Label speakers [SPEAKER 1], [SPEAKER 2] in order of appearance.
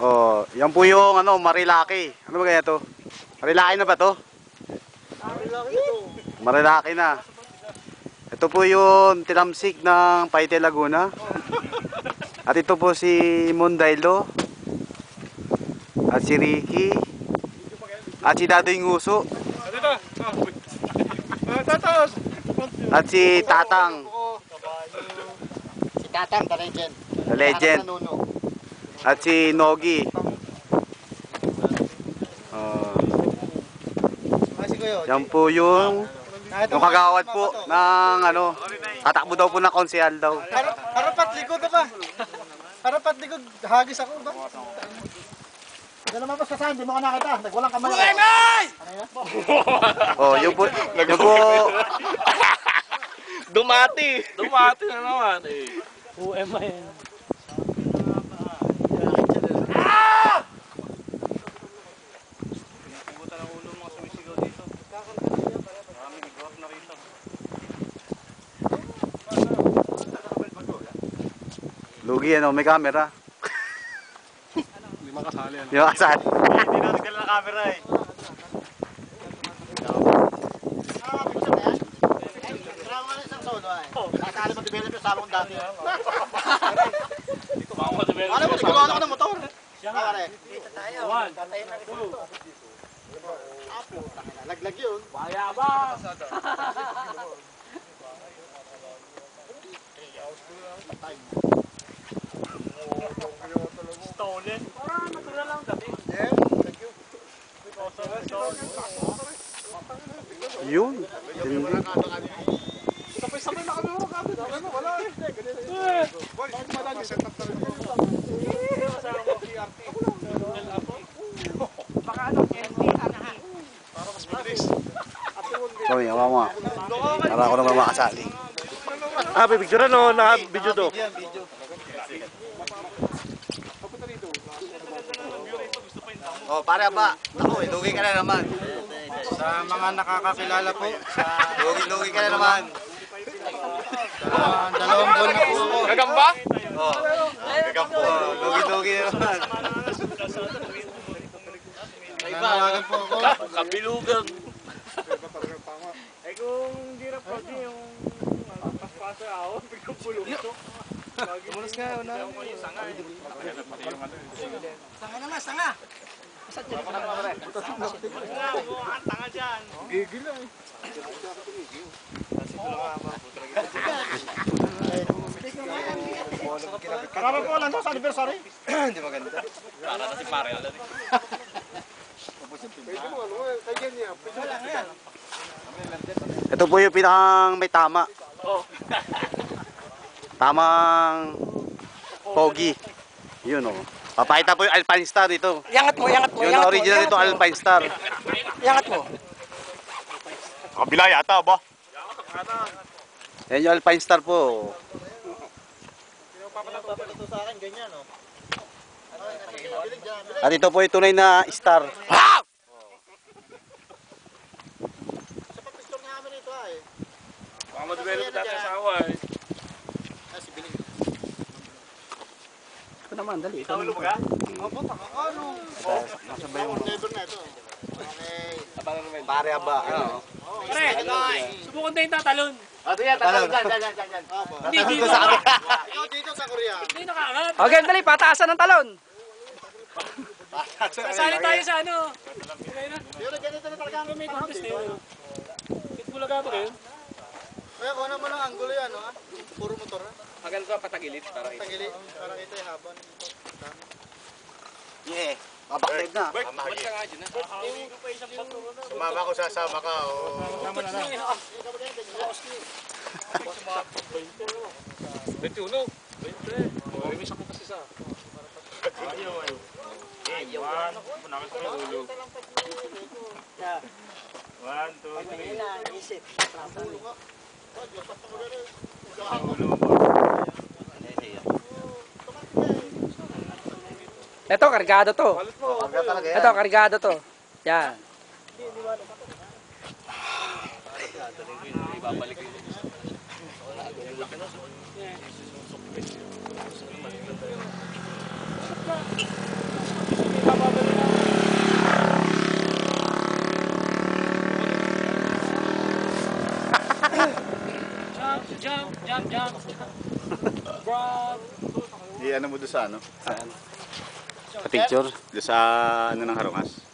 [SPEAKER 1] Oh, yan po yung ano, Marilaki. Ano ba kaya to? Marilaki na ba to? Marilaki na. Ito po yung tinamsik ng Paite Laguna. At ito po si Mondailo. At si Ricky. At si Dadoy Nguso. At si Tatang.
[SPEAKER 2] Si Tatang, the legend.
[SPEAKER 1] The legend. At si Nogi. Yan po yung kagawad po ng ano, tatakbo daw po na konsehal daw.
[SPEAKER 2] Harapat likod ba? Harapat likod, hagis ako ba? Hindi naman pa sa saan, hindi mo ka nakita. Nagwalang kamay.
[SPEAKER 1] Oh, yun po. Yun po.
[SPEAKER 3] Dumati na naman eh.
[SPEAKER 4] UMI.
[SPEAKER 1] Lugi ano, may camera.
[SPEAKER 3] Hindi makasali yan.
[SPEAKER 1] Di ba kasali?
[SPEAKER 3] Hindi na nagdala ng camera eh.
[SPEAKER 2] Nakakali mag-develop yung salong dati.
[SPEAKER 3] Ano
[SPEAKER 2] mo, nagawa ako ng motor.
[SPEAKER 4] One, two.
[SPEAKER 2] Laglag yun.
[SPEAKER 4] Bayabang! Stolen? Parang natural lang dati.
[SPEAKER 2] Yeah, thank you.
[SPEAKER 1] Yun.
[SPEAKER 2] Sabay-sabay na kami mo kapit. Wala. Boy, set up talaga.
[SPEAKER 4] Baka ano, NTRT.
[SPEAKER 2] Para mas mabilis.
[SPEAKER 1] Kami, awa mo. Para ako naman makasali.
[SPEAKER 3] Ah, pipicture no, na-video to.
[SPEAKER 1] Oh, pare ba? Ako, lugi ka na naman.
[SPEAKER 2] Sa mga nakakakilala po,
[SPEAKER 1] Lugi ka na naman.
[SPEAKER 2] dalawang buwan na po ako.
[SPEAKER 3] Gagamba?
[SPEAKER 1] Oh. Gagampo. Lugi na naman.
[SPEAKER 2] Nanawagan po ako.
[SPEAKER 3] Kabilugan.
[SPEAKER 4] Eh kung hindi na pwede yung paspasa ako, biglang pulong ito.
[SPEAKER 2] Tumulos ka, una. Sanga naman, sanga.
[SPEAKER 4] Tanga dyan.
[SPEAKER 2] Gigil lang eh. Karama po lang sa anniversary.
[SPEAKER 1] Hindi maganda.
[SPEAKER 3] Para na si Pare.
[SPEAKER 1] Ito po yung pinakang may tama. Tamang pogi. Yun oh. Papakita po yung Alpine Star dito.
[SPEAKER 2] Yangat mo.
[SPEAKER 1] Yung original dito Alpine Star.
[SPEAKER 2] Yangat mo.
[SPEAKER 3] Kabila yata ba?
[SPEAKER 1] Yan yung Alpine Star po.
[SPEAKER 2] Papalato sa akin, ganyan oh.
[SPEAKER 1] At ito po yung tunay na star.
[SPEAKER 2] Sa pag-pistol nga kami nito eh.
[SPEAKER 3] Baka ma-develop dati sa asawa eh.
[SPEAKER 2] Si Biling.
[SPEAKER 1] Ito naman, dali. Ito
[SPEAKER 3] Tawalo mo ka?
[SPEAKER 2] Opo, takakano.
[SPEAKER 1] Nasabay mo.
[SPEAKER 2] Never na ito. Okay.
[SPEAKER 1] Pare ba? Ano?
[SPEAKER 4] Pre, subukan tayo yung tatalon.
[SPEAKER 2] Dyan.
[SPEAKER 4] Hindi dito.
[SPEAKER 2] Ikaw dito sa Korea.
[SPEAKER 4] Hindi nakaangat.
[SPEAKER 5] Okay, dali, pataasan ng talon.
[SPEAKER 4] Kasali tayo sa ano.
[SPEAKER 2] Yun, ganito na talaga ang
[SPEAKER 4] May contest na yun. Itbulaga ba kayo?
[SPEAKER 2] Kaya kung ano mo lang anggulo yan, ha? Puro motor, ha?
[SPEAKER 3] Maganda ka patagilid para
[SPEAKER 2] Tagili, parang ito yung haban.
[SPEAKER 1] Yeah. Babakdive na.
[SPEAKER 3] Ba't ka nga dyan ha?
[SPEAKER 1] Sumama ko, sasama ka.
[SPEAKER 3] Betuno. May sakit kasi sa. One, two, three.
[SPEAKER 5] Ito, kargado to. Ito, kargado to. Yan.
[SPEAKER 3] Babalik yun. Jump.
[SPEAKER 1] Di ano mo doon sa ano? Sa picture? Doon sa ano ng Harungas?